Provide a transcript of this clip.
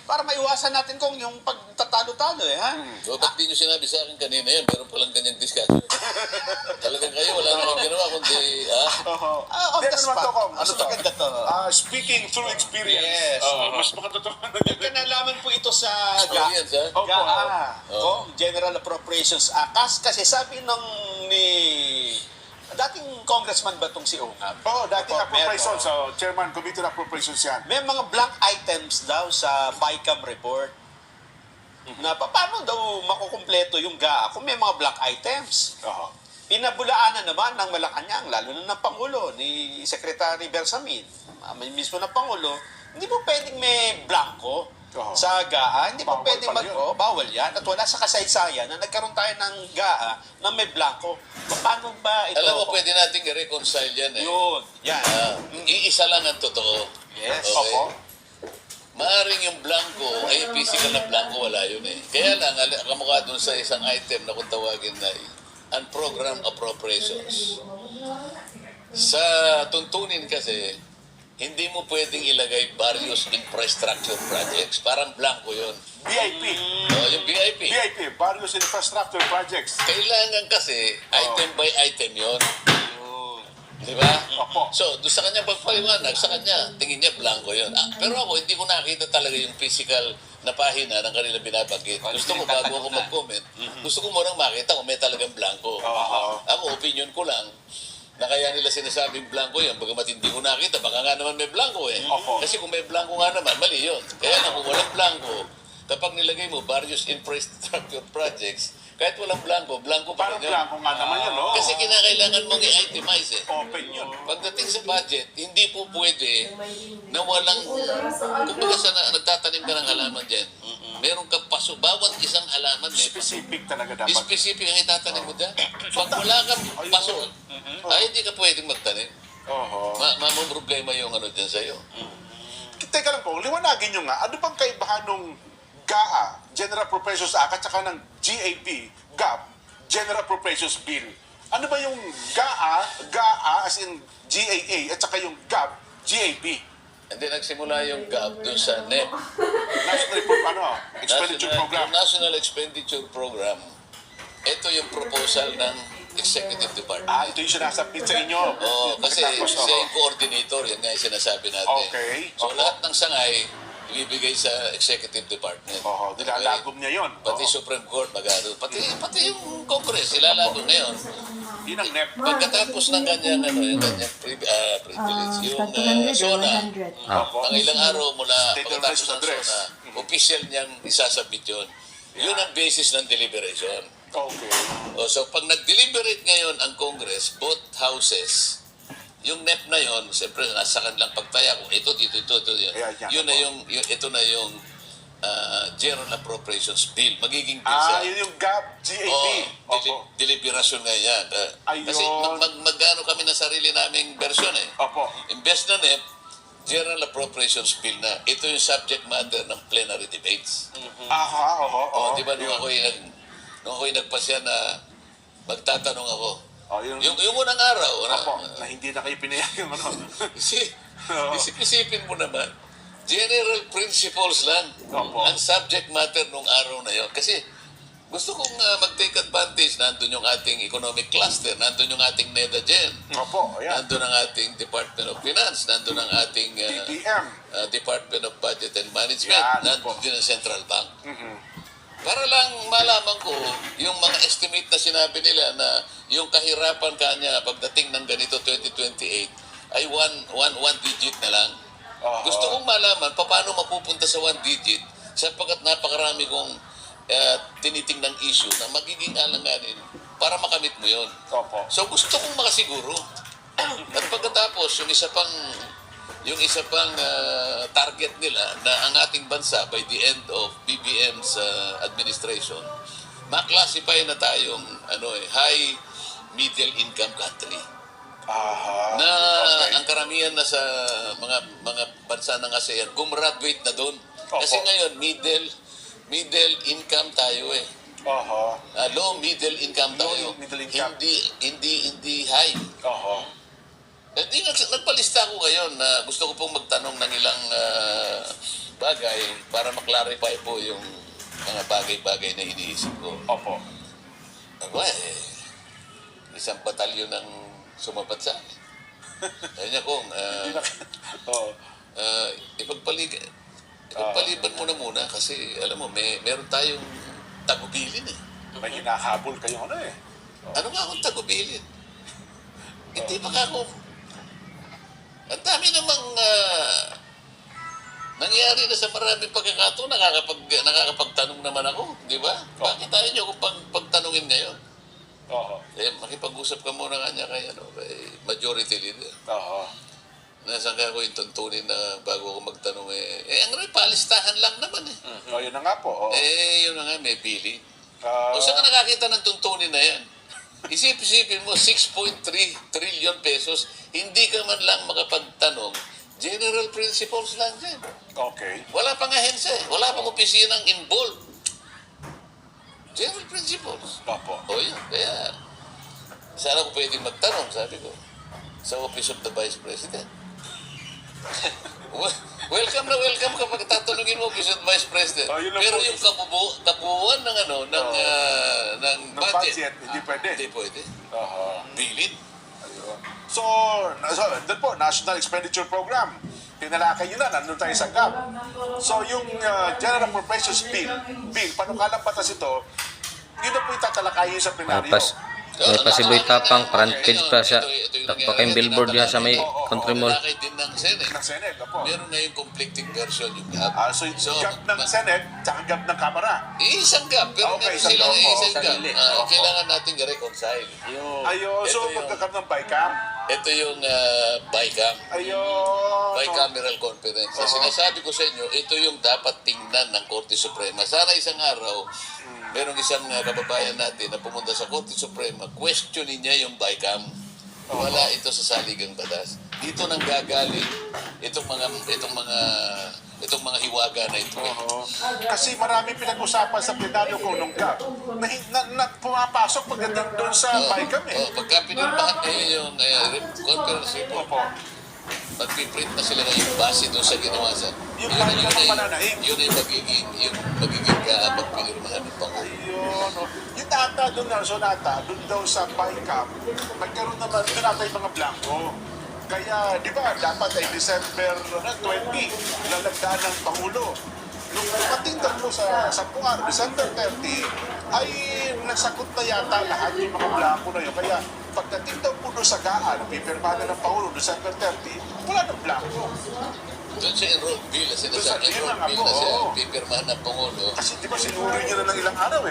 para maiwasan natin kung yung pagtatalo-talo ha. So, ba't di nyo sinabi sa akin kanina yan? Meron palang ganyang discussion. Talagang kayo, wala namang ginawa kundi, On the spot. Mas maganda to. Speaking through experience. Yes. Mas makatotohanan May kanalaman po ito sa experience, ha? Kung General Appropriations Act. Kasi sabi ni dating congressman ba itong si Ungab? Dating appropriations, Chairman, Committee on Appropriations yan. May mga blank items daw sa BICAM report na paano daw makukumpleto yung GAA kung may mga blank items. Pinabulaanan naman ng Malacanang, lalo na ng Pangulo, ni Secretary Bersamin, mismo ng Pangulo, hindi mo pwedeng may blanco sa GAA, hindi mo pwedeng bawal yan. At wala sa kasaysayan na nagkaroon tayo ng GAA na may blanco. Paano ba ito? Alam mo, pwede natin i-reconcile yan eh. Yun, yan. Iisa lang ang totoo. Yes. Okay? Maaring yung blanco, ay physical na blanco, wala yun eh. Kaya lang, kamukha dun sa isang item na kung tawagin na unprogrammed appropriations. Sa tuntunin kasi, hindi mo pwedeng ilagay various infrastructure projects. Parang blanco yun. BIP. Yung BIP. BIP, various infrastructure projects. Kailangan kasi, item by item yun. Di ba? So, doon sa kanya pagpaliwanag, sa kanya, tingin niya blanco yun. Pero ako, hindi ko nakita talaga yung physical na pahina ng kanila binabanggit. Gusto ko, bago ako mag-comment, gusto ko munang makita kung may talagang blanco. Ako, opinion ko lang, na kaya nila sinasabing blanco yan, bagamat hindi ko nakita, baka nga naman may blanco eh. Kasi kung may blanco nga naman, mali yun. Kaya lang, kung walang blanco, kapag nilagay mo various infrastructure projects, kahit walang blanco, blanco pa rin yun. Parang blanco nga naman yun, no? Kasi kinakailangan mong i-itemize eh. Open yun. Pagdating sa budget, hindi po pwede na walang, kumbaga sa nagtatanim ka ng halaman dyan, meron kang paso, bawat isang halaman may Specific talaga dapat. specific ang itatanim mo dyan. Pag wala kang paso, ay hindi ka pwedeng magtanim. Problema yung ano dyan sa'yo. Teka lang po, liwanagin nyo nga, ano bang kaibahan nung GAA, General Appropriations Act, at saka ng GAP, General Appropriations Bill? Ano ba yung GAA as in GAA, at saka yung GAP? Hindi nagsimula yung GAP dun sa NEP. Expenditure Program. National Expenditure Program. Ito yung proposal ng Executive Department. Ito yung sinasabit sa inyo. Kasi siya yung coordinator, yan nga yung sinasabi natin. Okay. So lahat ng sangay, ibibigay sa Executive Department. Nilalagom niya yun. Pati Supreme Court, pati yung Congress, ilalagom na yun. Yun ang NEP. Pagkatapos ng kanyang, yung kanyang privilege, yung SONA, ang ilang araw mula pagkatapos ng SONA, official niyang isasubmit yun. Yun ang basis ng deliberation. Okay. So pag nag-deliberate ngayon ang Congress, both houses, yung NEP na yon, siyempre nasa kanilang pagtaya kung ito. Yun na ito na yung General Appropriations Bill. Magiging bill siya. Yun yung GAP, GAP. Deliberasyon nga yan. Kasi magano kami na sarili naming version eh. Imbes na NEP, General Appropriations Bill na. Ito yung subject matter ng plenary debates. Di ba nung ako'y nagpasya na magtatanong ako. Yung unang araw. Na hindi na kayo pinayag yung ano. Isipin mo naman, general principles lang ang subject matter nung araw na yon. Kasi gusto kong mag-take advantage. Nandun yung ating economic cluster, nandun yung ating NEDA-GEN, nandun ang ating Department of Finance, nandun ang ating Department of Budget and Management, nandun din ang Central Bank. Para lang malaman ko yung mga estimate na sinabi nila na yung kahirapan kanya pagdating ng ganito 2028 ay one digit na lang. Gusto kong malaman paano mapupunta sa one digit sapagkat napakarami kong tinitingnang issue na magiging alanganin para makamit mo yon. So gusto kong makasiguro. At pagkatapos, yung isa pang target nila na ang ating bansa by the end of BBM's administration, ma-classify na tayong high middle income country. Na ang karamihan na sa mga bansa ng ASEAN gumraduate na doon. Kasi ngayon middle income tayo eh. Low middle income tayo. Hindi high. Hindi, nagpalista ako ngayon na gusto ko pong magtanong ng ilang bagay para maklarify po yung mga bagay-bagay na iniisip ko. Opo. Aba, isang batalyon ng sumapat sa akin. Sabi niya kung, Hindi na... Oo. ipagpaliban mo na muna kasi alam mo, meron tayong tagubilin eh. May hinahabol kayo ano eh. Ano nga akong tagubilin? Hindi pa ka ako. Ang dami namang nangyari na sa maraming pagkakataon, nakakapagtanong naman ako, di ba? Bakit tayo niyo kung pagtanungin ngayon? Oo. Makipag-usap ka muna kanya kay majority leader. Oo. Nasaan ka ko yung tuntunin na bago ako magtanong ang palistahan lang naman eh. O, yun na nga po. Oo. Yun na nga, may bili. Ah, O saan ka nakakita ng tuntunin na yan? Isip-isipin mo, 6.3 trillion pesos, hindi ka man lang makapagtanong, general principles lang dyan. okay. Wala pang ahensya eh. Wala pang opisinang involved. General principles. Opo. O yun, kaya saan ako pwedeng magtanong, sabi ko, sa Office of the Vice President. Welcome na welcome kapag tatanungin mo Office of the Vice President. Oh, yun lang Pero po. yung kabuuan ng ng Ng budget, hindi pwede. Hindi pwede. Oo. Bilid. Ayun. So, doon po, National Expenditure Program. Tinalakay nyo na, nandun tayo sa GAP. So, yung General Appropriations Bill, panukalang batas ito, yun na po itatalakayin sa plenaryo. May pasiboy tapang front page pa siya. Takpa kayong billboard niya sa may country mall. Talakay din ng Senate. Ng Senate, opo. Meron na yung conflicting version yung GAP. So, yung GAP ng Senate, tsaka GAP ng Kamara. Isang GAP, pero Okay, meron isang silang GAP, oo, isang GAP. sarili. Kailangan natin i-reconcile. Ayun, so Ito yung- magkakaroon ng BICAM. Ito yung BICAM. Ayun. Bicameral Conference. Sa sinasabi ko sa inyo, ito yung dapat tingnan ng Korte Suprema. Sana isang araw, merong isang kababayan natin na pumunta sa Korte Suprema, questionin niya yung BICAM. Wala ito sa saligang batas. Dito nang gagaling itong mga hiwaga na ito. Oo. Kasi marami pinag-usapan sa plenaryo ko nung GAP na pumapasok pagdating doon sa BICAM eh. Pagka pinirmahan niyo yung conference report, Opo. magpiprint na sila ngayon base doon sa ginawa sa Yung BICAM ang mananaig. yun ay magiging pag pinirmahan ng Pangulo. Ayun. Oh. Yung ata doon na, Sonata, doon daw sa BICAM, nagkaroon naman doon ata yung mga blanco. Kaya, di ba, dapat ay December 20, lalagdaan ng Pangulo. Nung dumating daw po sa Sampuan, December 30, ay nasagot na yata lahat yung mga blanco na yun. Kaya, pagdating daw po doon sa GAA, pipirma na ng Pangulo, December 30, wala ng blanco. Doon sa enrolled bill, Doon sa sinasabi bill enrolled nga bill po, na siya, oo. pipirmahan ng Pangulo. Kasi di ba sinuri niya na ng ilang araw eh.